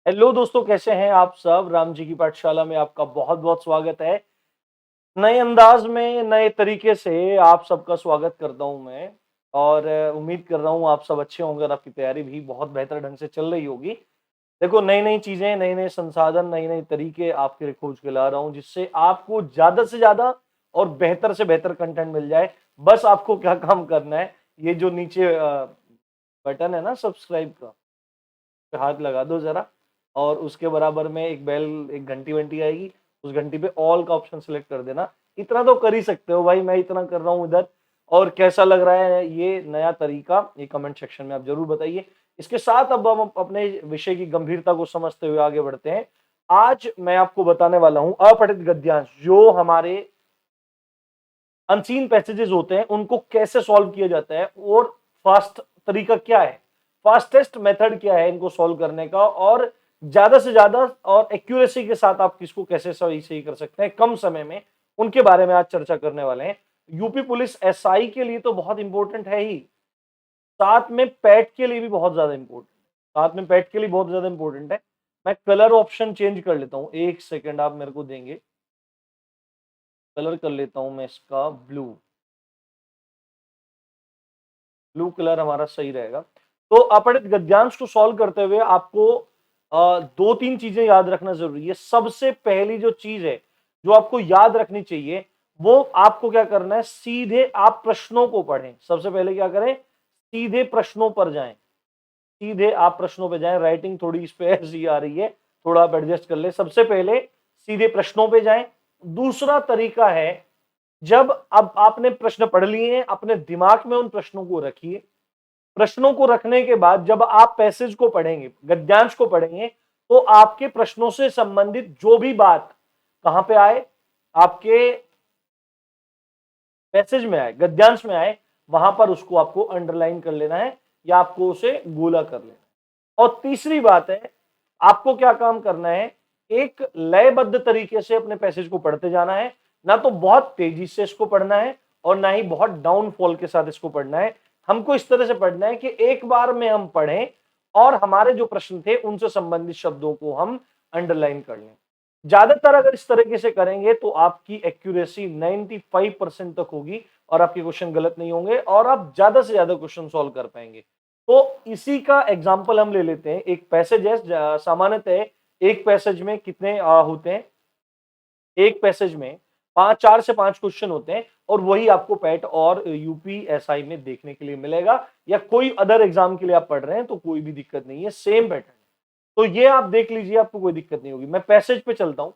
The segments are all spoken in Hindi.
हेलो दोस्तों, कैसे हैं आप सब। राम जी की पाठशाला में आपका बहुत बहुत स्वागत है। नए अंदाज में नए तरीके से आप सबका स्वागत करता हूं मैं। और उम्मीद कर रहा हूं आप सब अच्छे होंगे और आपकी तैयारी भी बहुत बेहतर ढंग से चल रही होगी। देखो, नई नई चीजें, नए नए संसाधन, नए नए तरीके आपके लिए खोज के ला रहा हूं, जिससे आपको ज्यादा से ज्यादा और बेहतर से बेहतर कंटेंट मिल जाए। बस आपको क्या काम करना है, ये जो नीचे बटन है ना सब्सक्राइब का, पे हाथ लगा दो जरा। और उसके बराबर में एक बेल, एक घंटी वंटी आएगी, उस घंटी पे ऑल का ऑप्शन सेलेक्ट कर देना। इतना तो कर ही सकते हो भाई, मैं इतना कर रहा हूं इधर। और कैसा लग रहा है ये नया तरीका, ये कमेंट सेक्शन में आप जरूर बताइए। इसके साथ अब हम अपने विषय की गंभीरता को समझते हुए आगे बढ़ते हैं। आज मैं आपको बताने वाला हूं अपठित गद्यांश, जो हमारे अनसीन पैसेजेस होते हैं उनको कैसे सॉल्व किया जाता है, और फास्ट तरीका क्या है, फास्टेस्ट मेथड क्या है इनको सॉल्व करने का, और ज्यादा से ज्यादा और एक्यूरेसी के साथ आप किसको कैसे सही सही कर सकते हैं कम समय में, उनके बारे में आज चर्चा करने वाले हैं। यूपी पुलिस एसआई के लिए तो बहुत इंपॉर्टेंट है ही, साथ में पैट के लिए भी बहुत ज्यादा इंपॉर्टेंट है, साथ में पैट के लिए बहुत ज्यादा इंपॉर्टेंट है। मैं कलर ऑप्शन चेंज कर लेता हूं, एक सेकेंड आप मेरे को देंगे। कलर कर लेता हूं मैं इसका ब्लू। ब्लू कलर हमारा सही रहेगा। तो अपठित गद्यांश को सॉल्व करते हुए आपको दो तीन चीजें याद रखना जरूरी है। सबसे पहली जो चीज है जो आपको याद रखनी चाहिए, वो आपको क्या करना है, सीधे आप प्रश्नों को पढ़ें। सबसे पहले क्या करें, सीधे प्रश्नों पर जाएं, सीधे आप प्रश्नों पे जाएं। राइटिंग थोड़ी इस पे ऐसी आ रही है, थोड़ा आप एडजस्ट कर ले। सबसे पहले सीधे प्रश्नों पे जाएं। दूसरा तरीका है, जब अब आपने प्रश्न पढ़ लिए हैं, अपने दिमाग में उन प्रश्नों को रखिए। प्रश्नों को रखने के बाद जब आप पैसेज को पढ़ेंगे, गद्यांश को पढ़ेंगे, तो आपके प्रश्नों से संबंधित जो भी बात कहां पे आए, आपके पैसेज में आए, गद्यांश में आए, वहां पर उसको आपको अंडरलाइन कर लेना है या आपको उसे गोला कर लेना है। और तीसरी बात है, आपको क्या काम करना है, एक लयबद्ध तरीके से अपने पैसेज को पढ़ते जाना है। ना तो बहुत तेजी से इसको पढ़ना है और ना ही बहुत डाउनफॉल के साथ इसको पढ़ना है। हमको इस तरह से पढ़ना है कि एक बार में हम पढ़ें और हमारे जो प्रश्न थे उनसे संबंधित शब्दों को हम अंडरलाइन कर लें। ज्यादातर अगर इस तरीके से करेंगे तो आपकी एक्यूरेसी 95% तक होगी और आपके क्वेश्चन गलत नहीं होंगे और आप ज्यादा से ज्यादा क्वेश्चन सॉल्व कर पाएंगे। तो इसी का एग्जांपल हम ले लेते हैं। एक पैसेज है, सामान्यतः एक पैसेज में कितने होते हैं, एक पैसेज में 4 से 5 क्वेश्चन होते हैं, और वही आपको पैट और यूपीएसआई में देखने के लिए मिलेगा, या कोई अदर एग्जाम के लिए आप पढ़ रहे हैं तो कोई भी दिक्कत नहीं है, सेम पैटर्न। तो ये आप देख लीजिए, आपको कोई दिक्कत नहीं होगी। मैं पैसेज पे चलता हूं।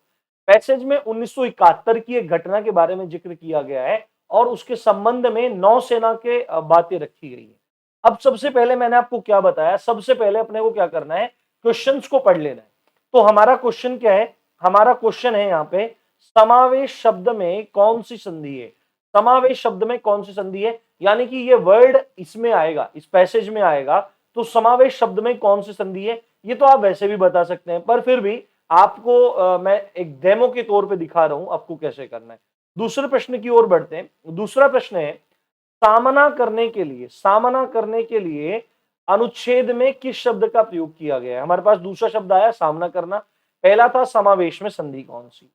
पैसेज में 1971 की एक घटना के बारे में जिक्र किया गया है और उसके संबंध में नौसेना के बातें रखी गई है। अब सबसे पहले मैंने आपको क्या बताया, सबसे पहले अपने को क्या करना है, क्वेश्चंस को पढ़ लेना है। तो हमारा क्वेश्चन क्या है, हमारा क्वेश्चन है यहाँ पे, समावेश शब्द में कौन सी संधि है। समावेश शब्द में कौन सी संधि है, यानी कि ये वर्ड इसमें आएगा, इस पैसेज में आएगा, तो समावेश शब्द में कौन सी संधि है, ये तो आप वैसे भी बता सकते हैं, पर फिर भी आपको मैं एक डेमो के तौर पे दिखा रहा हूं आपको कैसे करना है। दूसरे प्रश्न की ओर बढ़ते हैं। दूसरा प्रश्न है, सामना करने के लिए, सामना करने के लिए अनुच्छेद में किस शब्द का प्रयोग किया गया है। हमारे पास दूसरा शब्द आया सामना करना, पहला था समावेश में संधि कौन सी।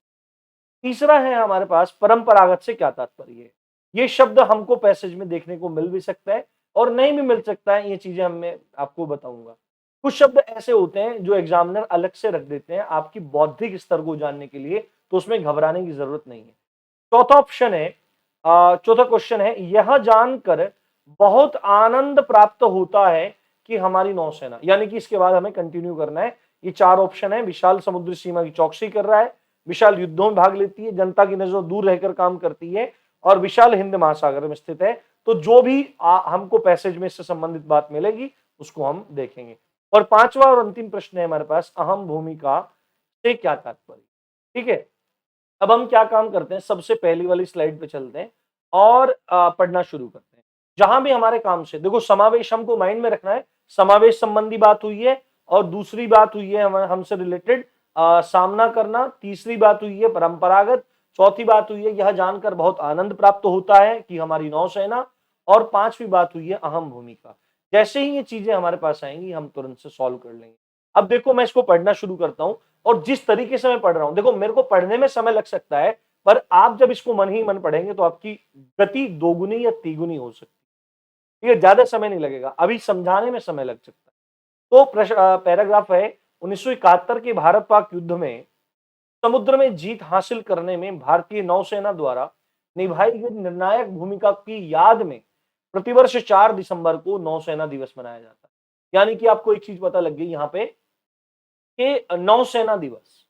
तीसरा है हमारे पास परंपरागत से क्या तात्पर्य है। ये शब्द हमको पैसेज में देखने को मिल भी सकता है और नहीं भी मिल सकता है, ये चीजें मैं आपको बताऊंगा। कुछ शब्द ऐसे होते हैं जो एग्जामिनर अलग से रख देते हैं आपकी बौद्धिक स्तर को जानने के लिए, तो उसमें घबराने की जरूरत नहीं है। चौथा ऑप्शन है, चौथा क्वेश्चन है, यह जानकर बहुत आनंद प्राप्त होता है कि हमारी नौसेना, यानी कि इसके बाद हमें कंटिन्यू करना है। ये चार ऑप्शन है, विशाल समुद्री सीमा की चौकसी कर रहा है, विशाल युद्धों में भाग लेती है, जनता की नजरों दूर रहकर काम करती है, और विशाल हिंद महासागर में स्थित है। तो जो भी हमको पैसेज में इससे संबंधित बात मिलेगी उसको हम देखेंगे। और पांचवा और अंतिम प्रश्न है हमारे पास, अहम भूमिका से क्या तात्पर्य। ठीक है, अब हम क्या काम करते हैं, सबसे पहली वाली स्लाइड पे चलते हैं और पढ़ना शुरू करते हैं। जहां भी हमारे काम से, देखो समावेश हमको माइंड में रखना है, समावेश संबंधी बात हुई है, और दूसरी बात हुई है हमसे रिलेटेड सामना करना, तीसरी बात हुई है परंपरागत, चौथी बात हुई है यह जानकर बहुत आनंद प्राप्त होता है कि हमारी नौसेना, और पांचवी बात हुई है अहम भूमिका। जैसे ही ये चीजें हमारे पास आएंगी हम तुरंत से सॉल्व कर लेंगे। अब देखो मैं इसको पढ़ना शुरू करता हूं और जिस तरीके से मैं पढ़ रहा हूं, देखो मेरे को पढ़ने में समय लग सकता है, पर आप जब इसको मन ही मन पढ़ेंगे तो आपकी गति दोगुनी या तिगुनी हो सकती है। ठीक है, ज्यादा समय नहीं लगेगा, अभी समझाने में समय लग सकता है। तो पैराग्राफ है 1971 के भारत पाक युद्ध में समुद्र में जीत हासिल करने में भारतीय नौसेना द्वारा निभाई गई निर्णायक भूमिका की याद में प्रतिवर्ष 4 दिसंबर को नौसेना दिवस मनाया जाता है। यानी कि आपको एक चीज पता लग गई यहां पे कि नौसेना दिवस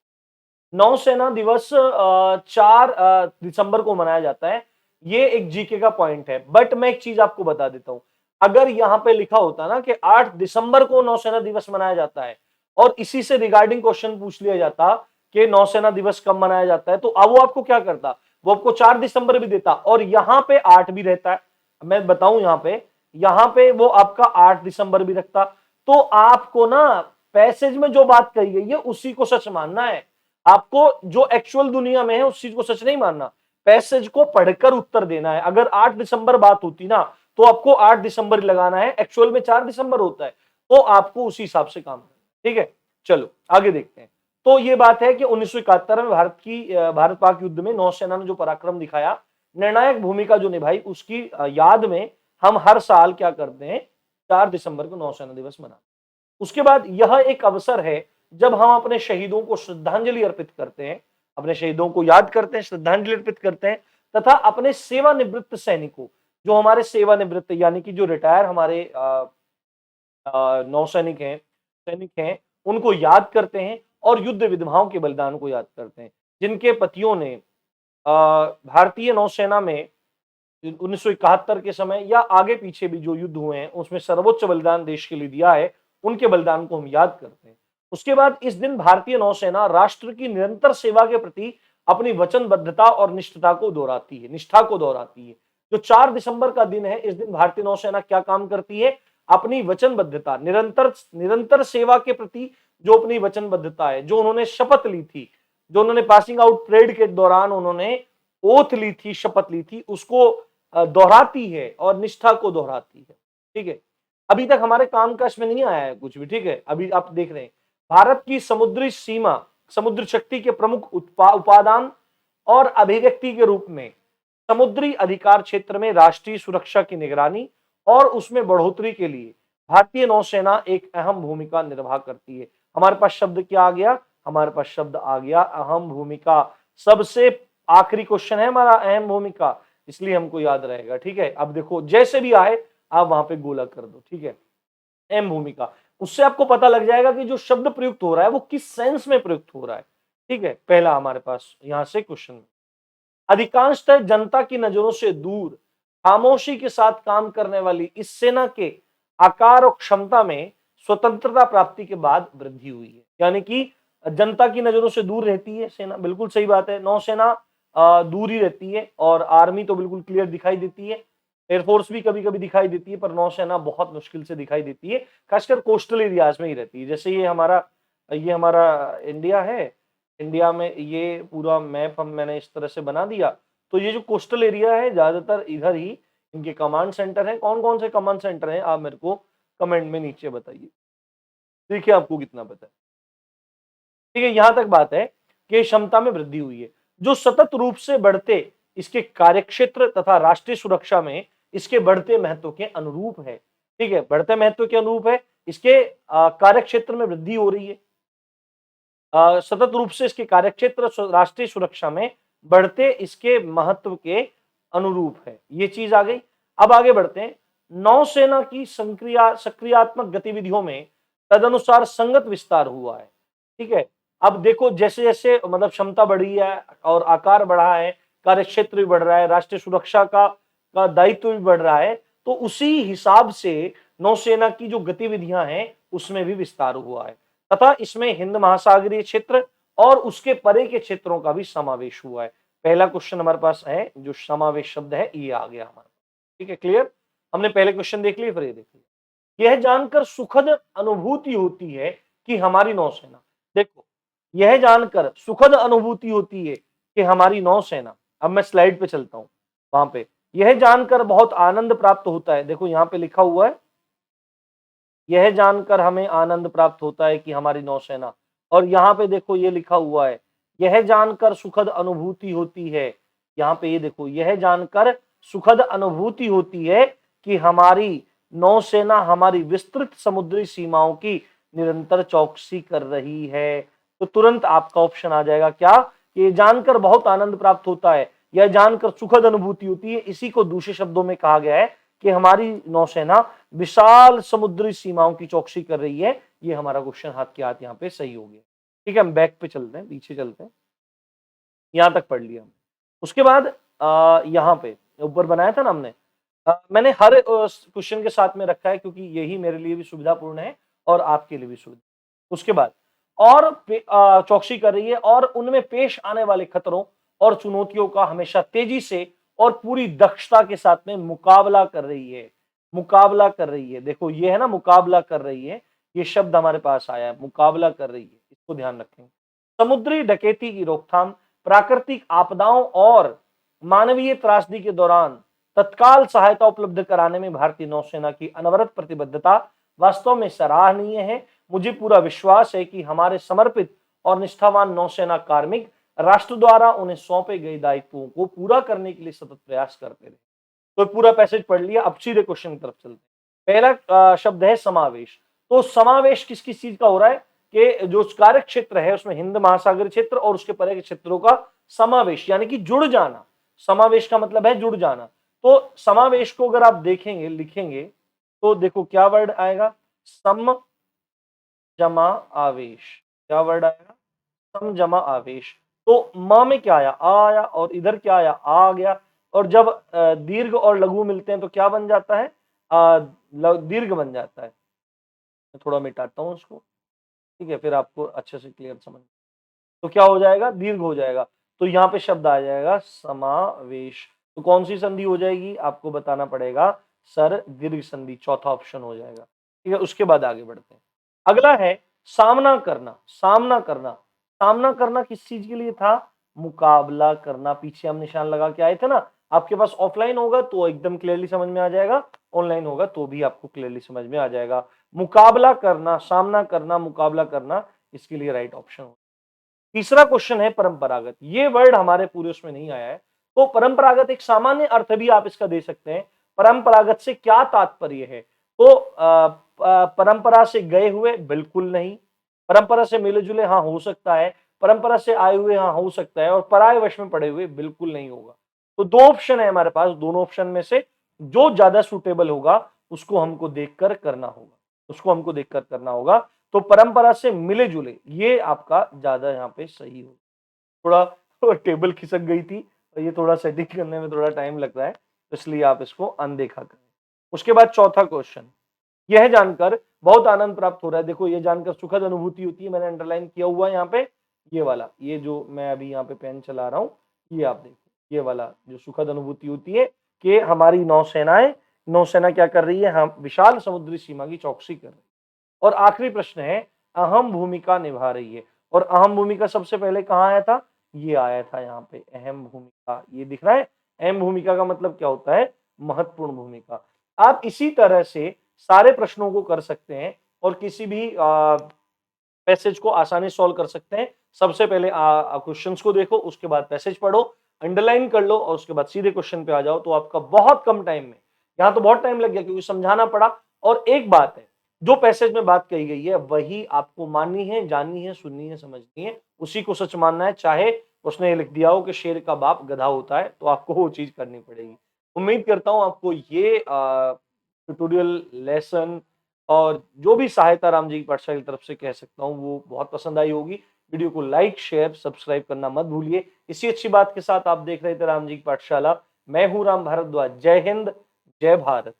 4 दिसंबर को मनाया जाता है। ये एक जीके का पॉइंट है, बट मैं एक चीज आपको बता देता हूं, अगर यहां पे लिखा होता ना कि 8 दिसंबर को नौसेना दिवस मनाया जाता है और इसी से रिगार्डिंग क्वेश्चन पूछ लिया जाता कि नौसेना दिवस कब मनाया जाता है, तो अब वो आपको क्या करता, वो आपको 4 दिसंबर भी देता और यहां पे 8 भी रहता है। मैं बताऊं यहां पे वो आपका 8 दिसंबर भी रखता। तो आपको ना पैसेज में जो बात कही गई है उसी को सच मानना है, आपको जो एक्चुअल दुनिया में है उस चीज को सच नहीं मानना, पैसेज को पढ़कर उत्तर देना है। अगर 8 दिसंबर बात होती ना तो आपको 8 दिसंबर लगाना है, एक्चुअल में 4 दिसंबर होता है, तो आपको उसी हिसाब से काम करना है। ठीक है, चलो आगे देखते हैं। तो ये बात है कि 1971 में भारत पाक युद्ध में नौसेना ने जो पराक्रम दिखाया, निर्णायक भूमिका जो निभाई, उसकी याद में हम हर साल क्या करते हैं, 4 दिसंबर को नौसेना दिवस मनाते हैं। उसके बाद यह एक अवसर है जब हम अपने शहीदों को श्रद्धांजलि अर्पित करते हैं, अपने शहीदों को याद करते हैं, श्रद्धांजलि अर्पित करते हैं, तथा अपने सेवानिवृत्त सैनिकों, जो हमारे सेवानिवृत्त यानी कि जो रिटायर हमारे नौसैनिक हैं, सैनिक हैं, उनको याद करते हैं और युद्ध विधवाओं के बलिदान को याद करते हैं, जिनके पतियों ने भारतीय नौसेना में 1971 के समय या आगे पीछे भी जो युद्ध हुए हैं उसमें सर्वोच्च बलिदान देश के लिए दिया है, उनके बलिदान को हम याद करते हैं। उसके बाद इस दिन भारतीय नौसेना राष्ट्र की निरंतर सेवा के प्रति अपनी वचनबद्धता और निष्ठा को दोहराती है। जो 4 दिसंबर का दिन है, इस दिन भारतीय नौसेना क्या काम करती है, अपनी वचनबद्धता, निरंतर सेवा के प्रति जो अपनी वचनबद्धता है, जो उन्होंने शपथ ली थी, जो उन्होंने पासिंग आउट परेड के दौरान उन्होंने ओथ ली थी, शपथ ली थी, उसको दोहराती है और निष्ठा को दोहराती है। ठीक है, अभी तक हमारे काम का इसमें नहीं आया है कुछ भी। ठीक है, अभी आप देख रहे हैं भारत की समुद्री सीमा, समुद्र शक्ति के प्रमुख उपादान और अभिव्यक्ति के रूप में समुद्री अधिकार क्षेत्र में राष्ट्रीय सुरक्षा की निगरानी और उसमें बढ़ोतरी के लिए भारतीय नौसेना एक अहम भूमिका निर्वाह करती है। हमारे पास शब्द क्या आ गया, हमारे पास शब्द आ गया अहम भूमिका। सबसे आखिरी क्वेश्चन है हमारा अहम भूमिका, इसलिए हमको याद रहेगा। ठीक है, अब देखो जैसे भी आए आप वहां पे गोला कर दो। ठीक है, अहम भूमिका, उससे आपको पता लग जाएगा कि जो शब्द प्रयुक्त हो रहा है वो किस सेंस में प्रयुक्त हो रहा है। ठीक है, पहला हमारे पास यहां से क्वेश्चन, अधिकांशतः जनता की नजरों से दूर खामोशी के साथ काम करने वाली इस सेना के आकार और क्षमता में स्वतंत्रता प्राप्ति के बाद वृद्धि हुई है। यानी कि जनता की नजरों से दूर रहती है सेना, बिल्कुल सही बात है, नौसेना दूर ही रहती है और आर्मी तो बिल्कुल क्लियर दिखाई देती है, एयरफोर्स भी कभी कभी दिखाई देती है, पर नौसेना बहुत मुश्किल से दिखाई देती है, खासकर कोस्टल एरियाज में ही रहती है। जैसे ये हमारा इंडिया है, इंडिया में ये पूरा मैप मैंने इस तरह से बना दिया, तो ये जो कोस्टल एरिया है ज्यादातर इधर ही इनके कमांड सेंटर हैं। कौन कौन से कमांड सेंटर हैं आप मेरे को कमेंट में नीचे बताइए, देखिए आपको कितना पता है। ठीक है, यहां तक बात है कि क्षमता में वृद्धि हुई है जो सतत रूप से बढ़ते इसके कार्यक्षेत्र तथा राष्ट्रीय सुरक्षा में इसके बढ़ते महत्व के अनुरूप है। ठीक है, बढ़ते महत्व के अनुरूप है, इसके कार्यक्षेत्र में वृद्धि हो रही है, सतत रूप से इसके कार्यक्षेत्र राष्ट्रीय सुरक्षा में बढ़ते इसके महत्व के अनुरूप है। ये चीज आ गई। अब आगे बढ़ते हैं, नौसेना की सक्रियात्मक गतिविधियों में तदनुसार संगत विस्तार हुआ है। ठीक है, अब देखो जैसे जैसे मतलब क्षमता बढ़ी है और आकार बढ़ा है, कार्यक्षेत्र भी बढ़ रहा है, राष्ट्रीय सुरक्षा का दायित्व भी बढ़ रहा है, तो उसी हिसाब से नौसेना की जो गतिविधियां हैं उसमें भी विस्तार हुआ है तथा इसमें हिंद महासागरीय क्षेत्र और उसके परे के क्षेत्रों का भी समावेश हुआ है। पहला क्वेश्चन हमारे पास है, जो समावेश शब्द है ये आ गया हमारे। ठीक है, क्लियर, हमने पहले क्वेश्चन देख लिए, फिर ये देख लिया। यह जानकर सुखद अनुभूति होती है कि हमारी नौसेना, देखो यह जानकर सुखद अनुभूति होती है कि हमारी नौसेना, अब मैं स्लाइड पे चलता हूं, वहां पे यह जानकर बहुत आनंद प्राप्त होता है। देखो यहां पे लिखा हुआ है यह जानकर हमें आनंद प्राप्त होता है कि हमारी नौसेना, और यहाँ पे देखो ये लिखा हुआ है, यह जानकर सुखद अनुभूति होती है। यहाँ पे ये देखो, यह जानकर सुखद अनुभूति होती है कि हमारी नौसेना हमारी विस्तृत समुद्री सीमाओं की निरंतर चौकसी कर रही है। तो तुरंत आपका ऑप्शन आ जाएगा क्या, कि ये जानकर बहुत आनंद प्राप्त होता है, यह जानकर सुखद अनुभूति होती है। इसी को दूसरे शब्दों में कहा गया है कि हमारी नौसेना विशाल समुद्री सीमाओं की चौकसी कर रही है। ये हमारा क्वेश्चन हाथ के हाथ यहाँ पे सही हो गया। ठीक है, हम बैक पे चलते हैं, पीछे चलते हैं। यहां तक पढ़ लिया। उसके बाद यहाँ पे ऊपर बनाया था ना हमने, मैंने हर क्वेश्चन के साथ में रखा है क्योंकि यही मेरे लिए भी सुविधापूर्ण है और आपके लिए भी सुविधा। उसके बाद और चौकसी कर रही है और उनमें पेश आने वाले खतरों और चुनौतियों का हमेशा तेजी से और पूरी दक्षता के साथ में मुकाबला कर रही है। मुकाबला कर रही है, देखो ये है ना, मुकाबला कर रही है, ये शब्द हमारे पास आया है, मुकाबला कर रही है, इसको ध्यान रखेंगे। समुद्री डकैती की रोकथाम, प्राकृतिक आपदाओं और मानवीय त्रासदी के दौरान तत्काल सहायता उपलब्ध कराने में भारतीय नौसेना की अनवरत प्रतिबद्धता वास्तव में सराहनीय है। मुझे पूरा विश्वास है कि हमारे समर्पित और निष्ठावान नौसेना कार्मिक राष्ट्र द्वारा उन्हें सौंपे गए दायित्वों को पूरा करने के लिए सतत प्रयास करते रहे। तो पूरा पैसेज पढ़ लिया, अब सीधे क्वेश्चन की तरफ चलते हैं। पहला शब्द है समावेश। तो समावेश किस किस चीज का हो रहा है, कि जो कार्य क्षेत्र है उसमें हिंद महासागर क्षेत्र और उसके परे के क्षेत्रों का समावेश, यानी कि जुड़ जाना। समावेश का मतलब है जुड़ जाना। तो समावेश को अगर आप देखेंगे, लिखेंगे, तो देखो क्या वर्ड आएगा, सम जमा आवेश। क्या वर्ड आएगा, सम जमा आवेश। तो म में क्या आया, आ आया, और इधर क्या आया, आ गया। और जब दीर्घ और लघु मिलते हैं तो क्या बन जाता है, दीर्घ बन जाता है। मैं थोड़ा मिटाता हूं उसको, ठीक है, फिर आपको अच्छे से क्लियर समझ। तो क्या हो जाएगा, दीर्घ हो जाएगा। तो यहाँ पे शब्द आ जाएगा समावेश। तो कौन सी संधि हो जाएगी, आपको बताना पड़ेगा, सर दीर्घ संधि, चौथा ऑप्शन हो जाएगा। ठीक है, उसके बाद आगे बढ़ते हैं। अगला है सामना करना। सामना करना, सामना करना किस चीज के लिए था, मुकाबला करना। पीछे हम निशान लगा के आए थे ना। आपके पास ऑफलाइन होगा तो एकदम क्लियरली समझ में आ जाएगा, ऑनलाइन होगा तो भी आपको क्लियरली समझ में आ जाएगा। मुकाबला करना, सामना करना, मुकाबला करना, इसके लिए राइट ऑप्शन हो। तीसरा क्वेश्चन है परंपरागत। ये वर्ड हमारे पूरे उसमें नहीं आया है। तो परंपरागत एक सामान्य अर्थ भी आप इसका दे सकते हैं। परंपरागत से क्या तात्पर्य है, तो परंपरा से गए हुए, बिल्कुल नहीं। परंपरा से मिले जुले, हाँ हो सकता है। परंपरा से आए हुए, हाँ हो सकता है। और पराय वश में पड़े हुए, बिल्कुल नहीं होगा। तो दो ऑप्शन है हमारे पास, दोनों ऑप्शन में से जो ज्यादा सुटेबल होगा उसको हमको देखकर करना होगा, उसको हमको देखकर करना होगा। तो परंपरा से मिले जुले, ये आपका ज्यादा यहाँ पे सही हो। थोड़ा टेबल खिसक गई थी और ये थोड़ा सेटिंग करने में थोड़ा टाइम लगता है, इसलिए आप इसको अनदेखा करें। उसके बाद चौथा क्वेश्चन, यह जानकर बहुत आनंद प्राप्त हो रहा है। देखो ये जानकर सुखद अनुभूति होती है, मैंने अंडरलाइन किया हुआ है यहाँ पे, ये वाला, ये जो मैं अभी यहाँ पे पेन चला रहा हूँ, ये आप देखो, ये वाला जो सुखद अनुभूति होती है कि हमारी नौसेना क्या कर रही है, हम विशाल समुद्री सीमा की चौकसी कर रही है। और आखिरी प्रश्न है, अहम भूमिका निभा रही है। और अहम भूमिका सबसे पहले कहाँ आया था, ये आया था यहाँ पे, अहम भूमिका, ये दिख रहा है। अहम भूमिका का मतलब क्या होता है, महत्वपूर्ण भूमिका। आप इसी तरह से सारे प्रश्नों को कर सकते हैं और किसी भी पैसेज को आसानी सॉल्व कर सकते हैं। सबसे पहले क्वेश्चंस को देखो, उसके बाद पैसेज पढ़ो, अंडरलाइन कर लो और उसके बाद सीधे क्वेश्चन पे आ जाओ। तो आपका बहुत कम टाइम में, यहाँ तो बहुत टाइम लग गया क्योंकि समझाना पड़ा। और एक बात है, जो पैसेज में बात कही गई है वही आपको माननी है, जाननी है, सुननी है, समझनी है, उसी को सच मानना है। चाहे उसने लिख दिया हो कि शेर का बाप गधा होता है, तो आपको वो चीज करनी पड़ेगी। उम्मीद करता हूं आपको ये ट्यूटोरियल, लेसन और जो भी सहायता राम जी की पाठशाला की तरफ से कह सकता हूं वो बहुत पसंद आई होगी। वीडियो को लाइक, शेयर, सब्सक्राइब करना मत भूलिए। इसी अच्छी बात के साथ आप देख रहे थे राम जी की पाठशाला। मैं हूं राम भारद्वाज। जय हिंद, जय भारत।